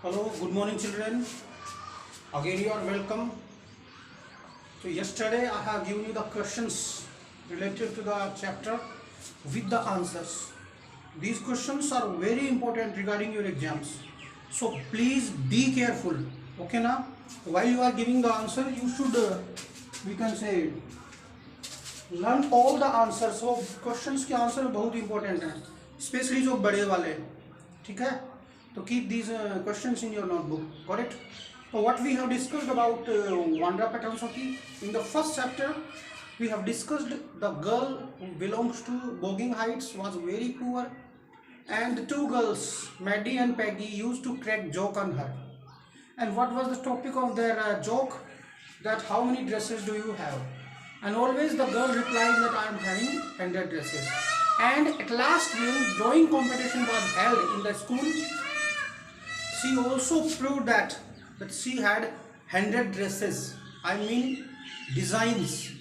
Hello, good morning children. Again you are welcome. So yesterday I have given you the questions related to the chapter with the answers. These questions are very important regarding your exams. So please be careful. Okay now? While you are giving the answer, you should, we can say, learn all the answers. So questions के answer बहुत important है, especially जो बड़े वाले, ठीक है? So keep these questions in your notebook. Got it? So what we have discussed about Wanda Patansaki in the first chapter, we have discussed the girl who belongs to Bogging Heights was very poor, and the two girls, Maddie and Peggy, used to crack joke on her. And what was the topic of their joke? That how many dresses do you have? And always the girl replied that I am having 100 dresses. And at last, when drawing competition was held in the school, she also proved that she had 100 dresses. I mean designs.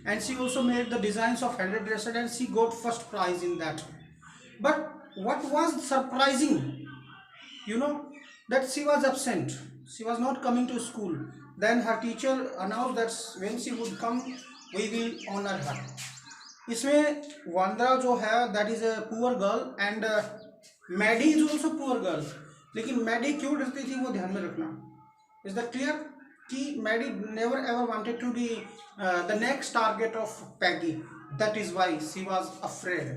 And she also made the designs of 100 dresses and she got first prize in that. But what was surprising, that she was absent. She was not coming to school. Then her teacher announced that when she would come, we will honor her. इसमें वांद्रा जो है that is a poor girl and Maddie is also poor girl. लेकिन Maddie क्यों डरती थी वो ध्यान में रखना. इज दैट क्लियर कि Maddie never ever wanted to be the next target of Peggy. That is why she was afraid.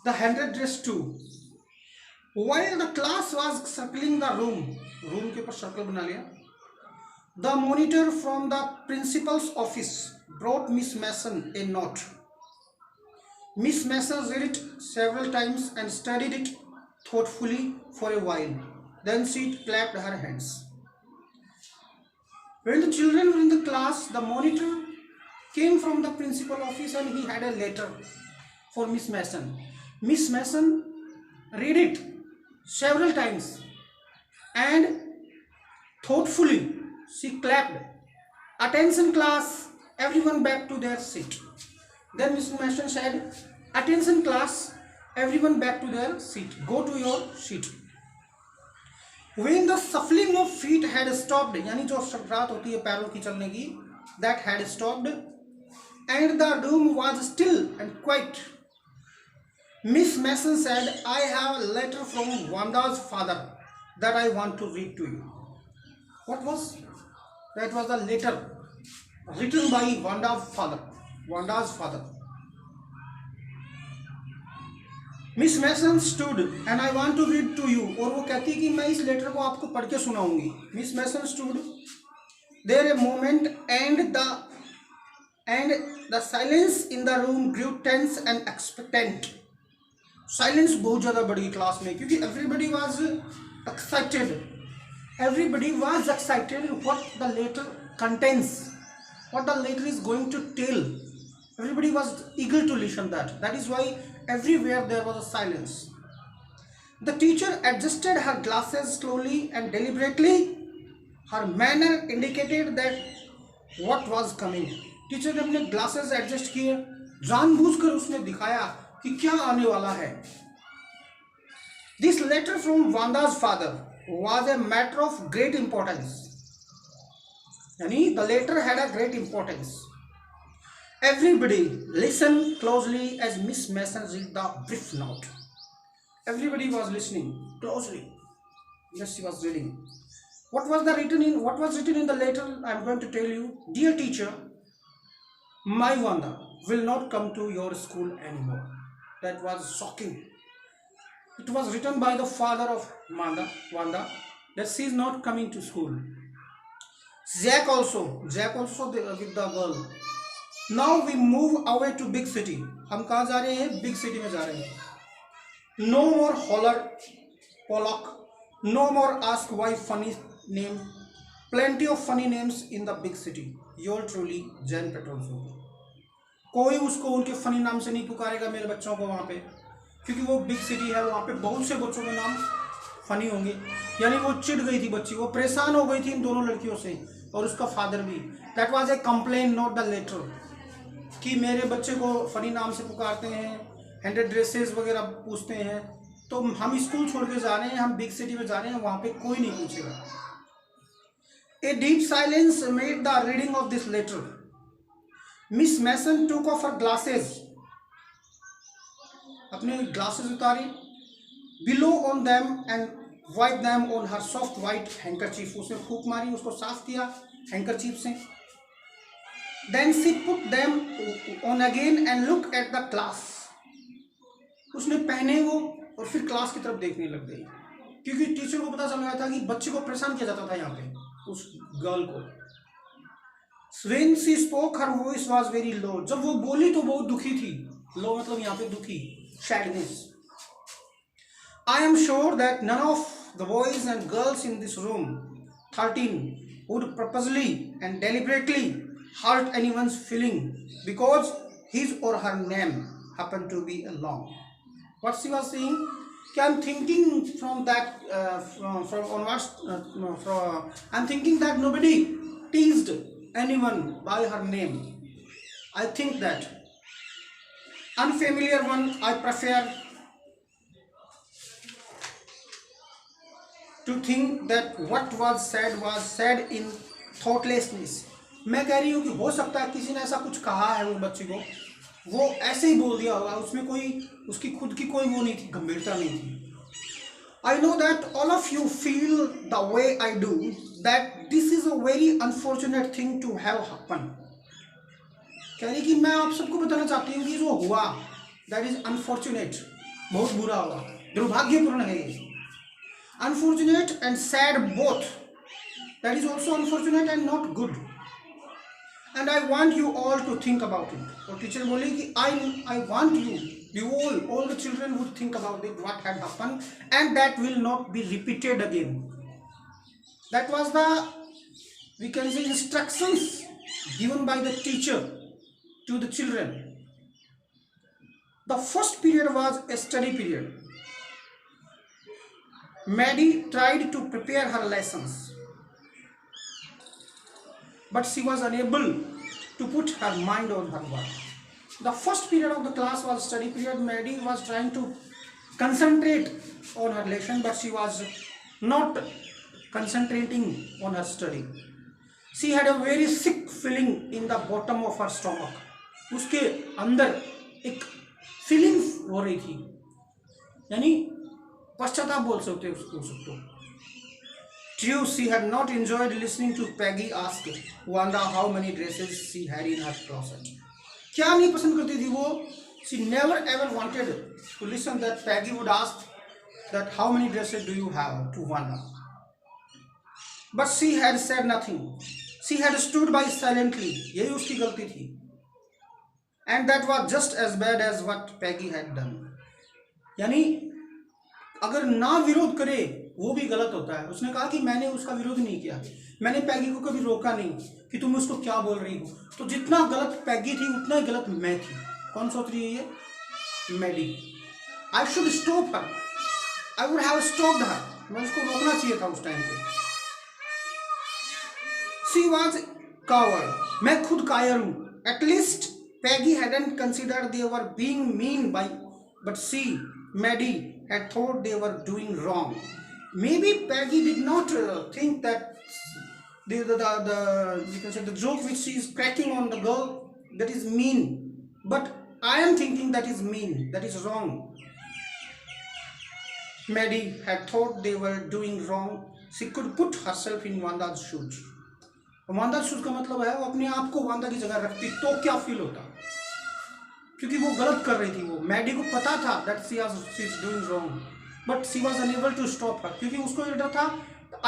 The 100 dress 2. While the class was circling the room के ऊपर सर्कल बना लिया. The monitor from the principal's office brought Miss Mason a note. Miss Mason read it several times and studied it thoughtfully for a while. Then she clapped her hands. When the children were in the class, the monitor came from the principal office and he had a letter for Miss Mason. Miss Mason read it several times and thoughtfully she clapped. Attention class, everyone back to their seat. Then Miss Mason said, attention class, everyone back to their seat. Go to your seat. When the shuffling of feet had stopped, यानी जो शटरात होती है पैरों की चलने की, that had stopped, and the room was still and quiet, Miss Mason said, I have a letter from Wanda's father that I want to read to you. What was? That was a letter written by Wanda's father. Miss Mason stood and I want to read to you. और वो कहती कि मैं इस letter को आपको पढ़ के सुनाऊंगी. Miss Mason stood there a moment and the silence in the room grew tense and expectant. Silence बहुत ज़्यादा बढ़ी क्लास में क्योंकि everybody was excited what the letter contains, what the letter is going to tell. Everybody was eager to listen that. That is why everywhere there was a silence. The teacher adjusted her glasses slowly and deliberately. Her manner indicated that what was coming. Teacher ने अपने glasses adjust किए, जानबूझकर उसने दिखाया कि क्या आने वाला है. This letter from Wanda's father was a matter of great importance. यानी the letter had a great importance. Everybody listened closely as Miss Mason read the brief note. Everybody was listening closely. Yes, she was reading. What was written in the letter? I am going to tell you. Dear teacher, my Wanda will not come to your school anymore. That was shocking. It was written by the father of Wanda that she is not coming to school. Jack also with the girl. Now we move away to big city. हम कहाँ जा रहे हैं? Big city में जा रहे हैं. No more holler Pollock. No more ask why funny name. Plenty of funny names in the big city. Yours truly, Jen Petrosov. कोई उसको उनके फनी नाम से नहीं पुकारेगा मेरे बच्चों को वहाँ पे, क्योंकि वो बिग सिटी है. वहाँ पे बहुत से बच्चों के नाम फनी होंगे. यानी वो चिढ़ गई थी बच्ची, वो परेशान हो गई थी इन दोनों लड़कियों से और उसका फादर भी. That was a complaint, not the letter. कि मेरे बच्चे को फनी नाम से पुकारते हैं, 100 ड्रेसेस वगैरह पूछते हैं. तो हम स्कूल छोड़ के जा रहे हैं, हम बिग सिटी में जा रहे हैं, वहां पे कोई नहीं पूछेगा. A deep silence made the reading of this letter. Miss Mason took off her glasses. अपने ग्लासेस उतारी. Below on them and wiped them on her soft white handkerchief. उसने फूंक मारी, उसको साफ किया हैंकरचीफ से. Then she put them on again and looked at the class. उसने पहने वो और फिर क्लास की तरफ देखने लग गई, क्योंकि टीचर को पता चल गया था कि बच्चे को परेशान किया जाता था यहाँ पे, उस गर्ल को. When she spoke, her voice was very low. जब वो बोली तो बहुत दुखी थी. लो मतलब यहाँ पे दुखी, sadness. I am sure that none of the boys and girls in this room, 13, would purposely and deliberately hurt anyone's feeling because his or her name happened to be long. What she was saying, I'm thinking from that, I'm thinking that nobody teased anyone by her name. I think that unfamiliar one, I prefer to think that what was said in thoughtlessness. मैं कह रही हूँ कि हो सकता है किसी ने ऐसा कुछ कहा है वो बच्ची को, वो ऐसे ही बोल दिया होगा, उसमें कोई उसकी खुद की कोई वो नहीं थी, गंभीरता नहीं थी. I know that all of you feel the way I do, that this is a very unfortunate thing to have happen. कह रही कि मैं आप सबको बताना चाहती हूँ कि जो हुआ, that is unfortunate, बहुत बुरा हुआ, दुर्भाग्यपूर्ण है ये. Unfortunate and sad both. That is also unfortunate and not good. And I want you all to think about it. और टीचर बोली कि I want you all the children would think about it, what had happened, and that will not be repeated again. That was the, we can say, instructions given by the teacher to the children. The first period was a study period. Maddie tried to prepare her lessons, but she was unable to put her mind on her work. The first period of the class was study period. Maddie was trying to concentrate on her lesson, but she was not concentrating on her study. She had a very sick feeling in the bottom of her stomach. उसके अंदर एक feeling हो रही थी, यानी पश्चाताप बोल सकते हो उसको. True, she had not enjoyed listening to Peggy ask Wanda how many dresses she had in her closet. क्या नहीं पसंद करती थी वो? She never ever wanted to listen that Peggy would ask that how many dresses do you have to Wanda. But she had said nothing. She had stood by silently. यही उसकी गलती थी. And that was just as bad as what Peggy had done. यानी अगर ना विरोध करे वो भी गलत होता है. उसने कहा कि मैंने उसका विरोध नहीं किया, मैंने पैगी को कभी रोका नहीं कि तुम उसको क्या बोल रही हो. तो जितना गलत पैगी थी उतना ही गलत मैं थी. कौन सोच रही है ये? Maddie. I should stop her, I would have stopped her. मैं उसको रोकना चाहिए था उस टाइम पे. She was coward. मैं खुद कायर हूं. At least Peggy hadn't considered they were being mean by, but she, Maddie, had thought they were doing wrong. Maybe Peggy did not think that you can say the joke which she is cracking on the girl, that is mean. But I am thinking that is mean, that is wrong. Maddie had thought they were doing wrong. She could put herself in Wanda's shoes. Wanda's shoes का मतलब है वो अपने आप को वांदा की जगह रखती तो क्या फील होता, क्योंकि वो गलत कर रही थी. वो मैडी को पता था that she is doing wrong, but she was unable to stop her, क्योंकि उसको ये डर था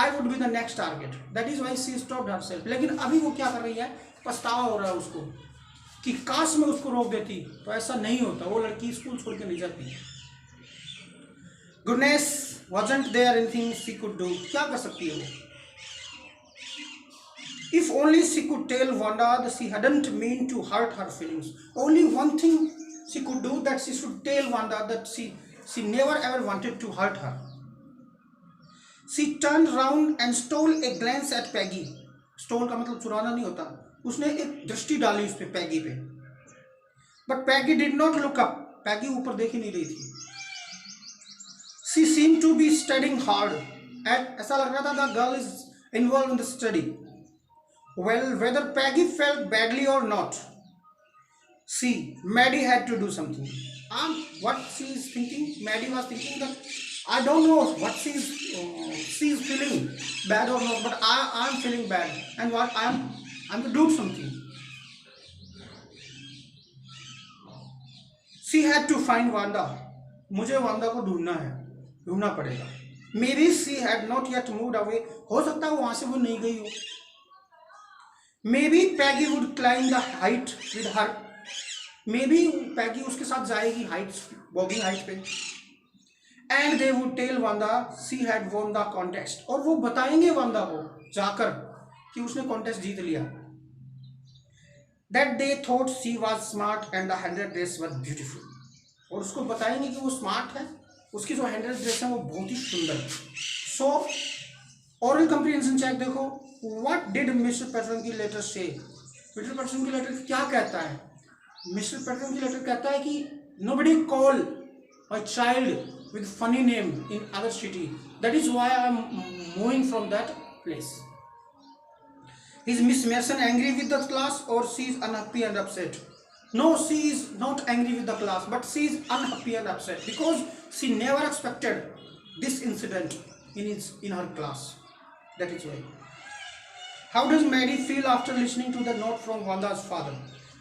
I would be the next target. That is why she stopped herself. लेकिन अभी वो क्या कर रही है, पछतावा हो रहा है उसको कि काश में उसको रोक देती तो ऐसा नहीं होता, वो लड़की स्कूल छोड़ के नहीं जाती. Goodness, wasn't there anything she could do? क्या कर सकती है वो? If only she could tell Wanda that she hadn't meant to hurt her feelings. Only one thing she could do, that she should tell Wanda that she never ever wanted to hurt her. She turned round and stole a glance at Peggy. Stole का मतलब चुराना नहीं होता. उसने एक दृष्टि डाली उस पे, पैगी पे. But Peggy did not look up. Peggy ऊपर देख ही नहीं रही थी. She seemed to be studying hard. ऐसा लग रहा था the girl is involved in the study. Well, whether Peggy felt badly or not, see, Maddie had to do something. What she is thinking, Maddie was thinking that I don't know what she's feeling bad or not, but I'm feeling bad, and what I'm to do something. She had to find Wanda. मुझे वांदा को ढूंढना पड़ेगा. Maybe she had not yet moved away. हो सकता है वहां से वो नहीं गई हो. Maybe Peggy would climb the height with her. Maybe Peggy उसके साथ जाएगी bogging height पे. And they would tell Wanda she had won the contest. और वो बताएंगे वांदा को जाकर कि उसने contest जीत लिया. That they thought she was smart and the 100 dress was beautiful. और उसको बताएंगे कि वो स्मार्ट है, उसकी जो 100 ड्रेस है वो बहुत ही सुंदर है. सो ओरल कंप्रीहेंशन चेक देखो. व्हाट डिड मिस्टर पैटर्न की लेटर से. मिस्टर पैटर्न की लेटर क्या कहता है. मिस्टर पैटर्न की लेटर कहता है कि nobody call a child with funny name in other city. That is why I am moving from that place. Is Miss Mason angry with the class or she is unhappy and upset? No, she is not angry with the class, but she is unhappy and upset because she never expected this incident in her class. That is why. How does Maddie feel after listening to the note from Wanda's father?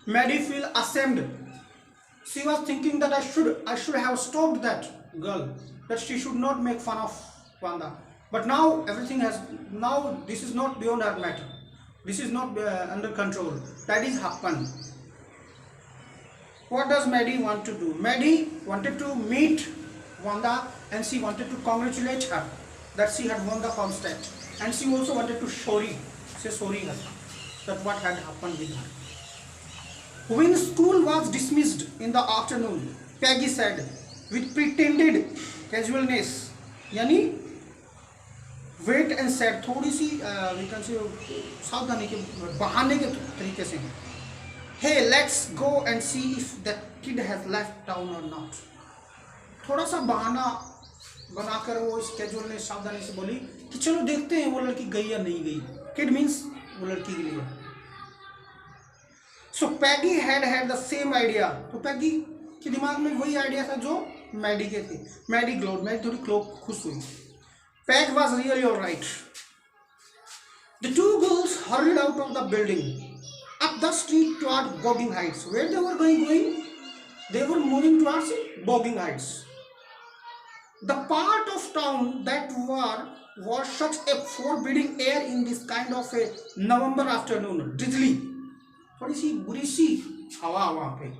Maddie feel ashamed. She was thinking that I should have stopped that girl, that she should not make fun of Wanda. But now this is not beyond her matter. This is not under control. That is happened. What does Maddie want to do? Maddie wanted to meet Wanda and she wanted to congratulate her that she had won the contest, and she also wanted to say sorry her that what had happened with her. When school was dismissed in the afternoon, Peggy said with pretended casualness, यानी wait and said, थोड़ी सी we can say सावधानी के बहाने के तरीके से, hey, let's go and see if that kid has left town or not. थोड़ा सा बहाना बनाकर वो इस कैजुअल सावधानी से बोली कि चलो देखते हैं वो लड़की गई या नहीं गई. Kid means वो लड़की के लिए. So Peggy had the same idea. तो Peggy के दिमाग में वही आइडिया था जो मैडी के थे. Maddie glowed. मैडी थोड़ी खुश हुई. Peg was really alright. The two girls hurried out of the building, up the street toward Bogging Heights. Where they were going? They were moving towards Bogging Heights. The part of town that was such a forbidding air in this kind of a November afternoon. Drizzly. थोड़ी सी बुरी सी हवा वहाँ पे.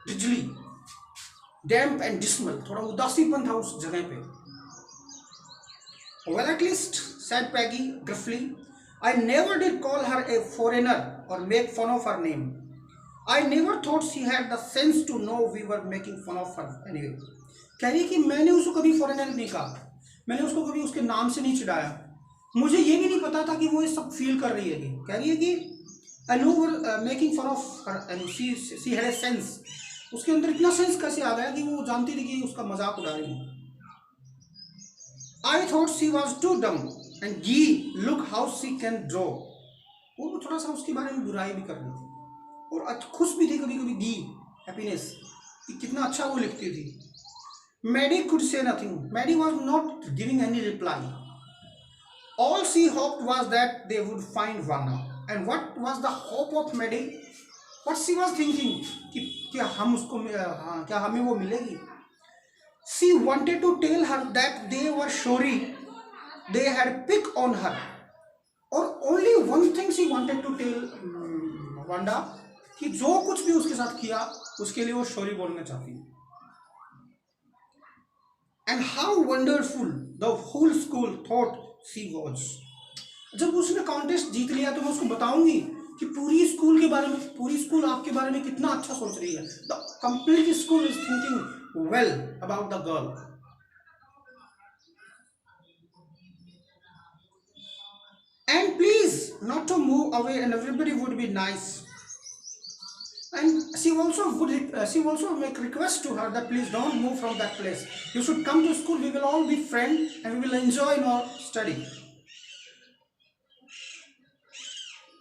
Drizzly. Damp and dismal. थोड़ा उदासीपन था उस जगह पे. Well, at least, said Peggy gruffly, I never did call her a foreigner or make fun of her name. I never thought she had the sense to know we were making fun of her anyway. कह रही कि मैंने उसको कभी foreigner नहीं कहा, मैंने उसको कभी उसके नाम से नहीं चिढ़ाया, मुझे ये भी नहीं पता था कि वो ये सब फील कर रही है. कह रही है कि I know we're making fun of her and she had a sense. उसके अंदर इतना सेंस कैसे आ गया कि वो जानती थी कि उसका मजाक उड़ा रही है. I thought she was too dumb and gee, look how she can draw. वो थोड़ा सा उसके बारे में बुराई भी कर रही थी और खुश भी थी कभी कभी. गी हैप्पीनेस कि कितना अच्छा वो लिखती थी. Maddie could say nothing. Maddie was not giving any reply. All she hoped was that they would find Wanda. And what was the hope of Maddie? What she was thinking कि क्या हम उसको क्या हमें वो मिलेगी. She wanted to tell her that they were sorry they had picked on her. Or only one thing she wanted to tell Wanda कि जो कुछ भी उसके साथ किया उसके लिए वो sorry बोलना चाहती है. And how wonderful the whole school thought she was. जब उसने कॉन्टेस्ट जीत लिया तो मैं उसको बताऊंगी कि पूरी स्कूल के बारे में, पूरी स्कूल आपके बारे में कितना अच्छा सोच रही है. The complete school is thinking well about the girl. And please not to move away and everybody would be nice. And she also make request to her that please don't move from that place. You should come to school. We will all be friends and we will enjoy our study.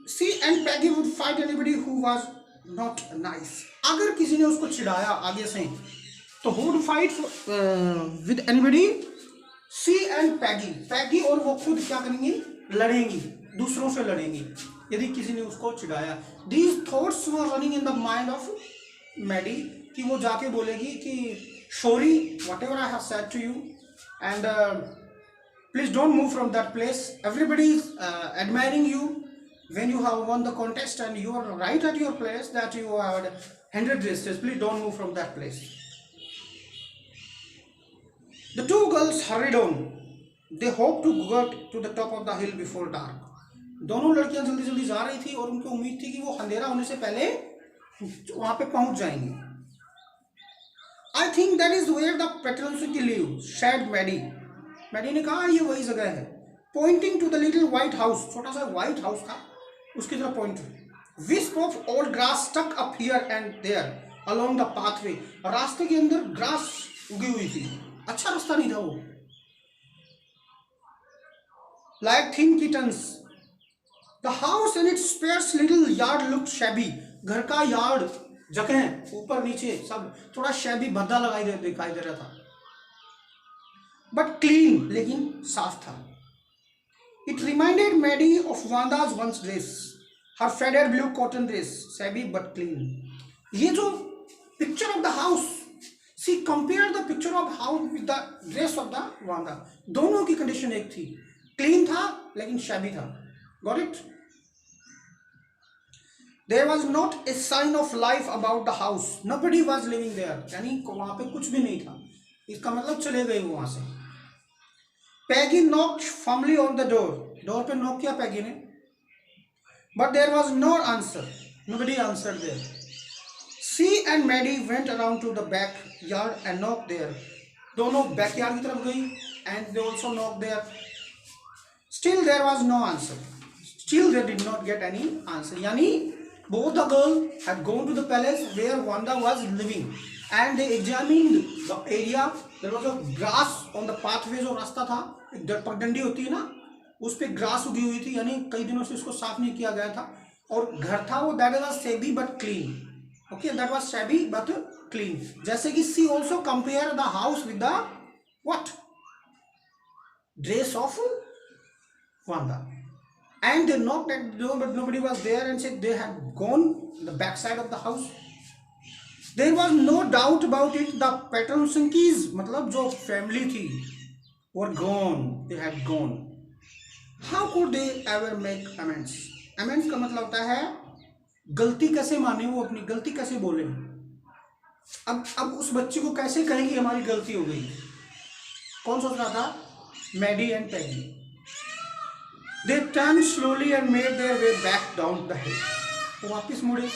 She and Peggy would fight anybody who was not nice. अगर किसी ने उसको चिढ़ाया आगे से तो who would fight with anybody? She and Peggy. Peggy और वो खुद क्या करेंगी? लड़ेंगी, दूसरों से लड़ेंगी यदि किसी ने उसको चिढ़ाया. These thoughts were running in the mind of Maddie कि वो जाके बोलेगी कि sorry whatever I have said to you and please don't move from that place. Everybody is admiring you when you have won the contest and you are right at your place that you had 100 dresses. Please don't move from that place. The two girls hurried on. They hoped to get to the top of the hill before dark. दोनों लड़कियां जल्दी जल्दी जा रही थी और उनको उम्मीद थी कि वो अंधेरा होने से पहले वहां पे पहुंच जाएंगी. I think that is where the Petrelsky lives, said Maddie. Maddie ने कहा ये वही जगह है. Pointing to the little white house, छोटा सा white house था, उसकी तरफ point. Wisp of old grass stuck up here and there along the pathway. रास्ते के अंदर grass उगी हुई थी. अच्छा रास्ता नहीं था वो. Like thin kittens. The house in its sparse little yard looked shabby. घर का यार्ड जगह ऊपर नीचे सब थोड़ा shabby भद्दा दिखाई दे रहा था. But clean, लेकिन साफ था. It reminded Maddie of Wanda's once dress, her faded blue cotton dress, shabby but clean. ये जो picture of the house, she compared the picture of house with the dress of the Wanda. दोनों की condition एक थी, clean था लेकिन shabby था. Got it? There was not a sign of life about the house. Nobody was living there. यानी वहाँ पे कुछ भी नहीं था. इसका मतलब चले गए वो वहाँ से. Peggy knocked firmly on the door. Door पे knock किया Peggy ने. But there was no answer. Nobody answered there. She and Maddie went around to the backyard and knocked there. दोनों backyard की तरफ गई and they also knocked there. Still there was no answer. Still they did not get any answer. यानी both the girls had gone to the palace where Wanda was living and they examined the area. There was a grass on the pathway. जो रास्ता था एक पगडंडी होती है ना उस पे ग्रास उगी हुई थी यानी कई दिनों से इसको साफ नहीं किया गया था और घर था वो that was shabby but clean. Okay, that was shabby but clean. जैसे कि she also compared the house with the what? Dress of Wanda. And they knocked at the door but nobody was there and said they had gone the back side of the house. There was no doubt about it. The Petrelsky's मतलब जो family थी were gone. They had gone. How could they ever make amends? Amends का मतलब होता है गलती कैसे माने वो अपनी गलती कैसे बोले. अब उस बच्ची को कैसे कहेंगे हमारी गलती हो गई. कौन सोच रहा था? Maddie and Peggy. They turned slowly and made their way back down the hill. वो वापिस मुड़े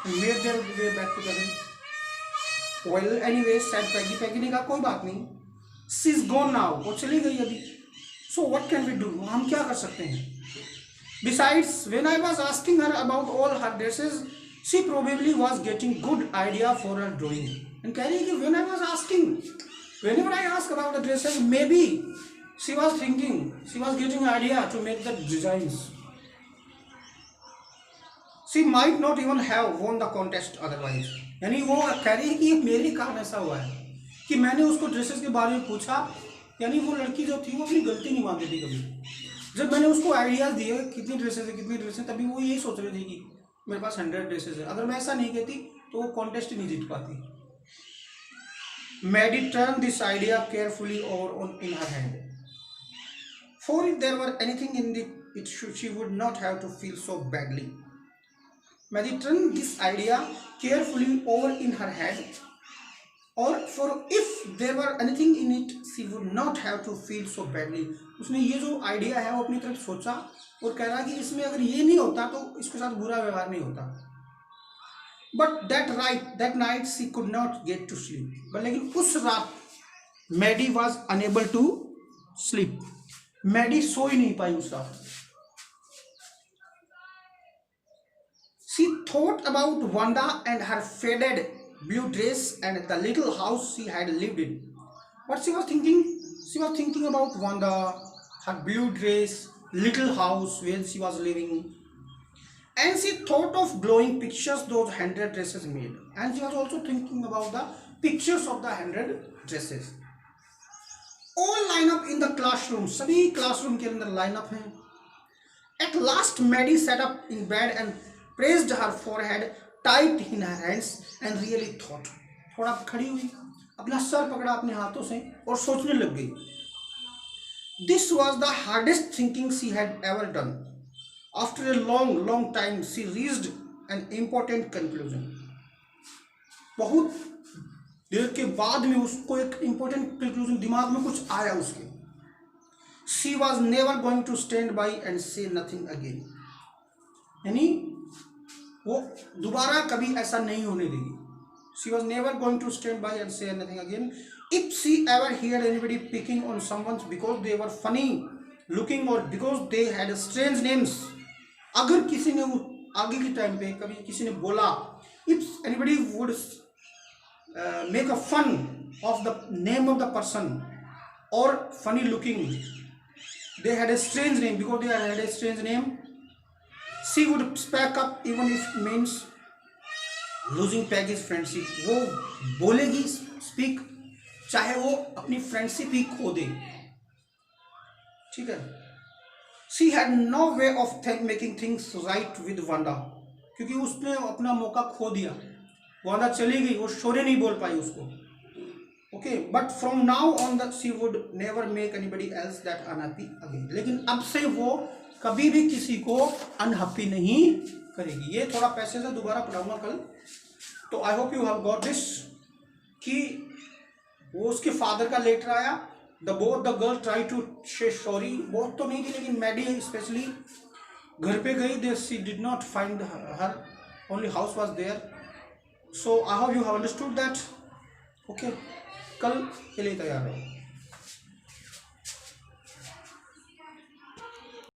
and made their way back to the hill. Well, anyway, said Peggy. Peggy ने कहा कोई बात नहीं. She's gone now. वो चली गई अभी. So what can we do? हम क्या कर सकते हैं? Besides, when I was asking her about all her dresses, she probably was getting good idea for her drawing. And कह रही है कि when I was asking, whenever I ask about the dresses, maybe she was thinking, she was getting idea to make the designs. She might not even have won the contest otherwise. यानी वो कह रही है कि मेरे कारण ऐसा हुआ है कि मैंने उसको ड्रेसेस के बारे में पूछा. यानी वो लड़की जो थी वो अपनी गलती नहीं मानती थी कभी. जब मैंने उसको आइडियाज दिए कितनी ड्रेसेस तभी वो यही सोच रही थी कि मेरे पास 100 ड्रेसेस है. अगर मैं ऐसा नहीं कहती तो वो कॉन्टेस्ट ही नहीं जीत पाती. Maddie turned this idea carefully over in her hand. For if there were anything in it, she would not have to feel so badly. Maddie turned this idea carefully over in her head. Or for if there were anything in it, she would not have to feel so badly. उसने ये जो idea है वो अपनी तरफ सोचा और कह रहा कि इसमें अगर ये नहीं होता तो इसके साथ बुरा व्यवहार नहीं होता. But that night she could not get to sleep. But लेकिन उस रात Maddie was unable to sleep. Maddie सो ही नहीं पाई उस रात. She thought about Wanda and her faded blue dress and the little house she had lived in. What she was thinking? She was thinking about Wanda, her blue dress, little house where she was living, and she thought of glowing pictures those 100 dresses made. And she was also thinking about the pictures of the 100 dresses. All line up in the classroom. सभी classroom के अंदर line up हैं. At last, Maddie sat up in bed and pressed her forehead tight in her hands and really thought. थोड़ा खड़ी हुई, अपना sir पकड़ा अपने हाथों से और सोचने लग गई. This was the hardest thinking she had ever done. After a long time, she reached an important conclusion. बहुत देर के बाद में उसको एक important conclusion दिमाग में कुछ आया उसके. She was never going to stand by and say nothing again. यानी वो दोबारा कभी ऐसा नहीं होने देगी. She was never going to stand by and say nothing again. If she ever heard anybody picking on someone because they were funny looking or because they had strange names, अगर किसी ने आगे के टाइम पे कभी किसी ने बोला, if anybody would make a fun of the name of the person or funny looking, they had a strange name, because they had a strange name, she would speak up even if it means losing Peggy's friendship. वो बोलेगी speak, चाहे वो अपनी friendship ही खो दे. ठीक है. She had no way of making things right with Wanda, क्योंकि उसने अपना मौका खो दिया. वांडा चली गई, वो शोरे नहीं बोल पाई उसको. Okay, but from now on that she would never make anybody else that unhappy again. लेकिन अब से वो कभी भी किसी को अनहैप्पी नहीं करेगी. ये थोड़ा पैसे से दोबारा पढ़ाऊंगा कल. तो I hope you have got this कि वो उसके फादर का लेटर आया. The both the girl try to say sorry. बहुत तो नहीं थी लेकिन मैडी स्पेशली घर पे गई. They she did not find her, only house was there. So I hope you have understood that. Okay, कल के लिए तैयार रहो.